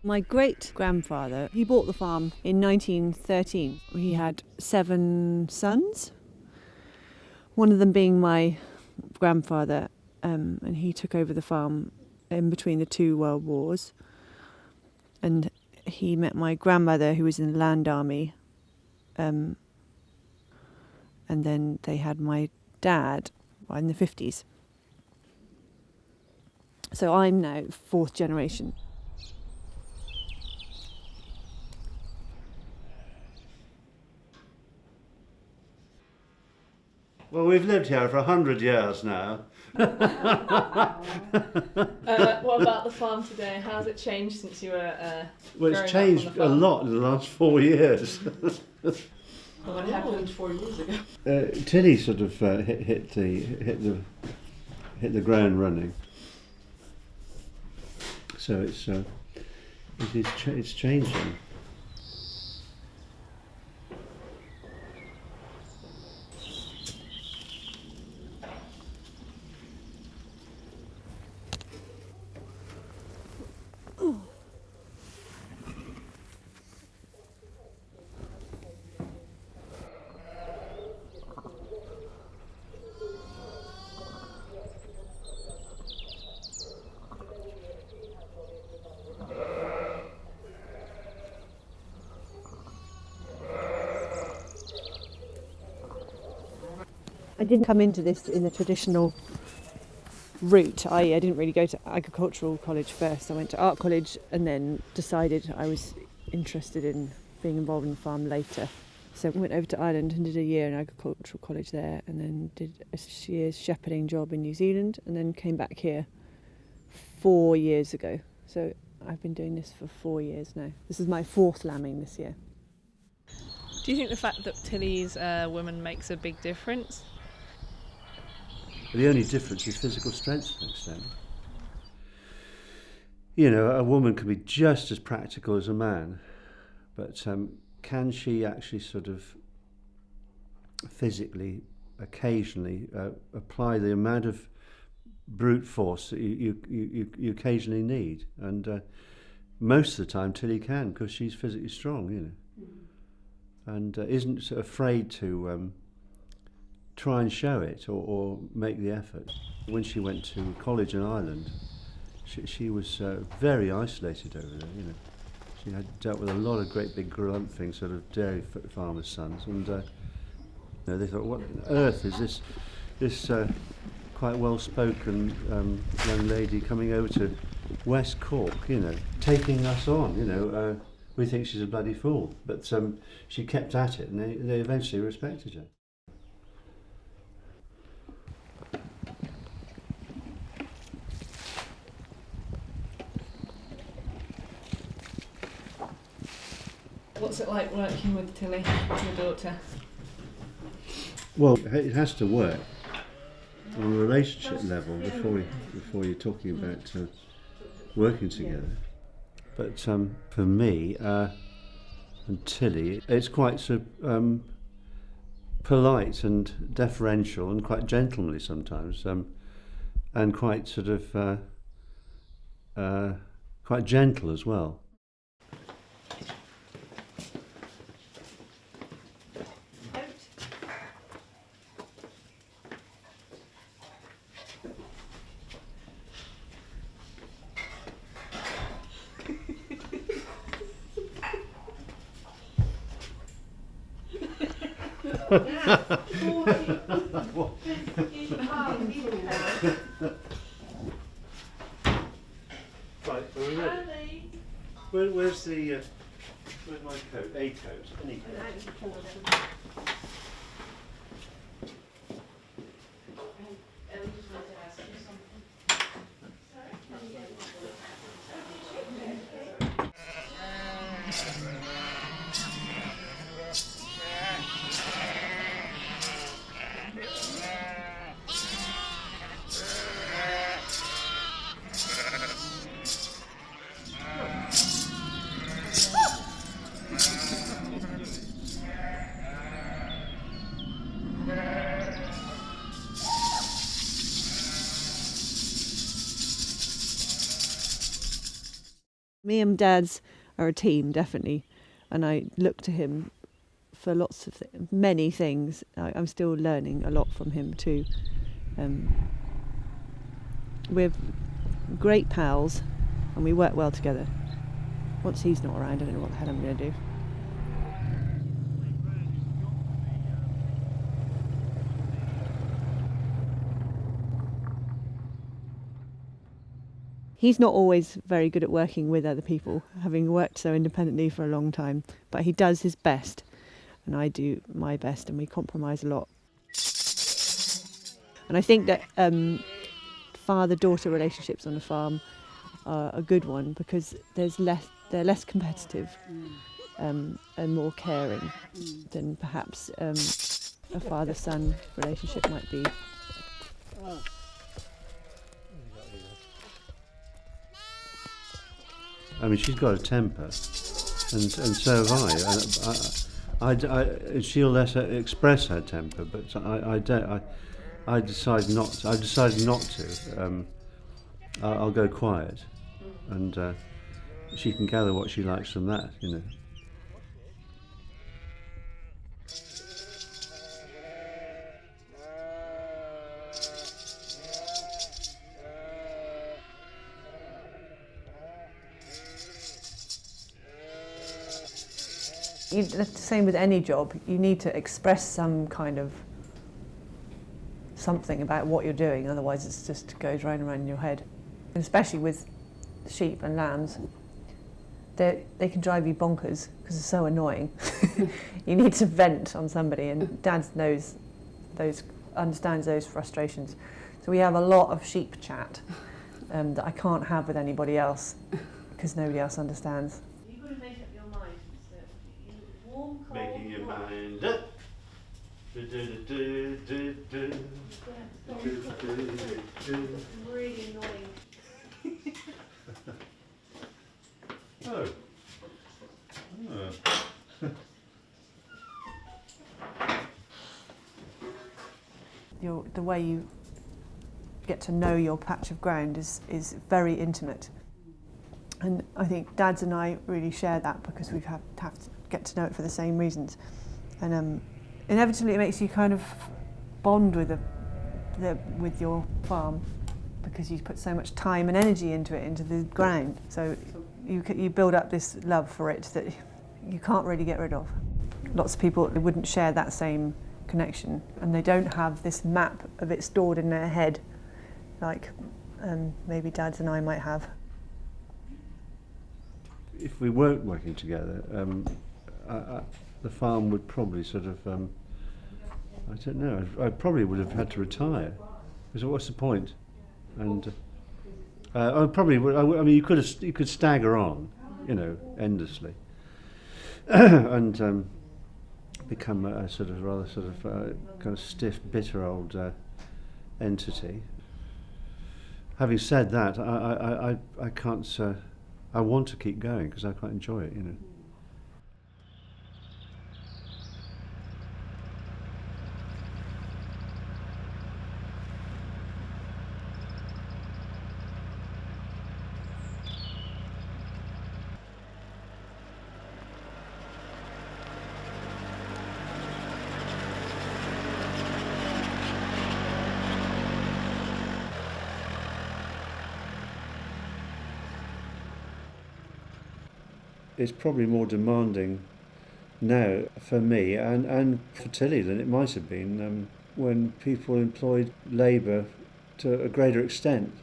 My great-grandfather, he bought the farm in 1913. He had 7 sons, one of them being my grandfather, and he took over the farm in between the 2 world wars. And he met my grandmother, who was in the Land Army, and then they had my dad in the 50s. So I'm now 4th generation. Well, we've lived here for 100 years now. What about the farm today? How's it changed since you were Well, it's changed a lot in the last 4 years. What happened 4 years ago? Tilly sort of hit the ground running. So it's changing. I didn't come into this in the traditional route. I didn't really go to agricultural college first. I went to art college and then decided I was interested in being involved in the farm later. So I went over to Ireland and did a year in agricultural college there, and then did a year's shepherding job in New Zealand, and then came back here 4 years ago. So I've been doing this for 4 years now. This is my 4th lambing this year. Do you think the fact that Tilly's a woman makes a big difference? The only difference is physical strength to an extent. You know, a woman can be just as practical as a man, but can she actually sort of physically, occasionally, apply the amount of brute force that you occasionally need? And most of the time Tilly can, because she's physically strong, you know, and isn't afraid to try and show it or make the effort. When she went to college in Ireland, she was very isolated over there, you know. She had dealt with a lot of great big grumping sort of dairy farmers' sons, and you know, they thought, what on earth is this quite well-spoken young lady coming over to West Cork, you know, taking us on, you know. We think she's a bloody fool, but she kept at it, and they eventually respected her. What's it like working with Tilly, your daughter? Well, it has to work on a relationship level before you're talking about working together. But for me and Tilly, it's quite sort of polite and deferential and quite gentlemanly sometimes, and quite sort of quite gentle as well. Right, where's my coat? A coat? Any coat? Me and Dad's are a team, definitely, and I look to him for lots of many things. I'm still learning a lot from him too. We're great pals and we work well together. Once he's not around, I don't know what the hell I'm going to do. He's not always very good at working with other people, having worked so independently for a long time, but he does his best and I do my best, and we compromise a lot. And I think that father-daughter relationships on a farm are a good one because they're less competitive and more caring than perhaps a father-son relationship might be. I mean, she's got a temper, and so have I. She'll let her express her temper, but I don't. I decide not to. I've decided not to. I'll go quiet, and she can gather what she likes from that, you know. It's the same with any job. You need to express some kind of something about what you're doing, otherwise it just goes round and round in your head. And especially with sheep and lambs, they can drive you bonkers because they're so annoying. You need to vent on somebody, and Dad understands those frustrations. So we have a lot of sheep chat that I can't have with anybody else because nobody else understands. You've got to make up your mind. So warm, cold, Making your hot. mind up. Really annoying. Oh. The way you get to know your patch of ground is very intimate. And I think Dad's and I really share that because we have to get to know it for the same reasons. And inevitably it makes you kind of bond with your farm because you put so much time and energy into the ground. So you build up this love for it that you can't really get rid of. Lots of people wouldn't share that same connection, and they don't have this map of it stored in their head like maybe Dad's and I might have. If we weren't working together, the farm would probably sort of, I don't know, I probably would have had to retire. Because what's the point? And I probably would. I mean, you could stagger on, you know, endlessly, and become a sort of rather sort of kind of stiff, bitter old entity. Having said that, I can't. I want to keep going because I quite enjoy it, you know. It's probably more demanding now for me and for Tilly than it might have been when people employed labour to a greater extent.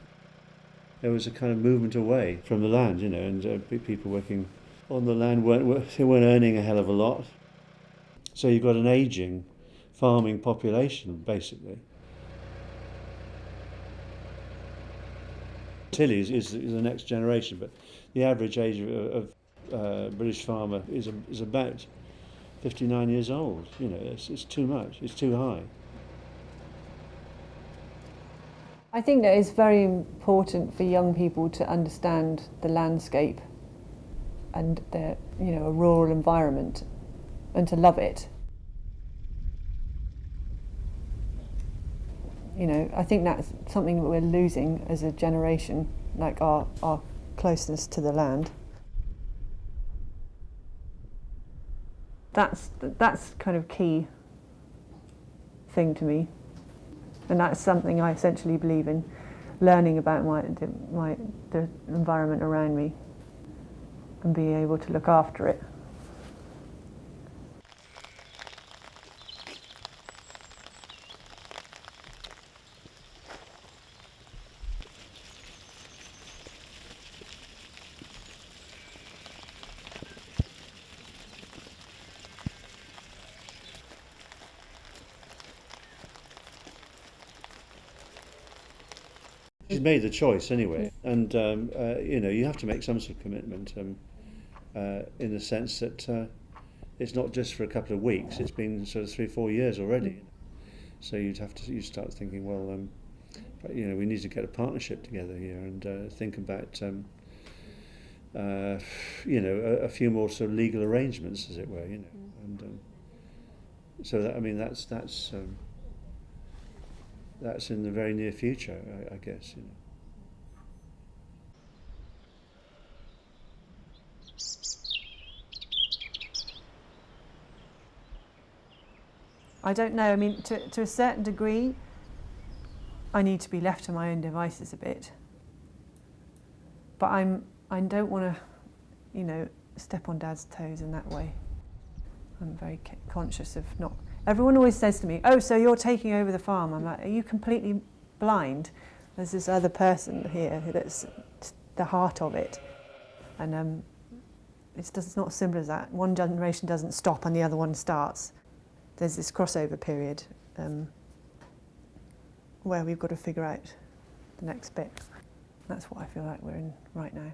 There was a kind of movement away from the land, you know, and people working on the land weren't earning a hell of a lot. So you've got an ageing farming population, basically. Tilly is the next generation, but the average age of British farmer is about 59 years old. You know, it's too much. It's too high. I think that it's very important for young people to understand the landscape and a rural environment, and to love it. You know, I think that's something that we're losing as a generation, like our closeness to the land. That's kind of key thing to me, and that's something I essentially believe in, learning about the environment around me and being able to look after it. She's made the choice anyway, and you know, you have to make some sort of commitment in the sense that it's not just for a couple of weeks. It's been sort of 3-4 years already. So you start thinking, well, you know, we need to get a partnership together here and think about you know, a few more sort of legal arrangements, as it were, you know, and so that, I mean, that's in the very near future, I guess, you know. I don't know. I mean, to a certain degree, I need to be left to my own devices a bit. But I don't want to, you know, step on Dad's toes in that way. I'm very conscious of not. Everyone always says to me, "Oh, so you're taking over the farm?" I'm like, "Are you completely blind? There's this other person here that's the heart of it, and it's not as simple as that. One generation doesn't stop and the other one starts. There's this crossover period where we've got to figure out the next bit. That's what I feel like we're in right now."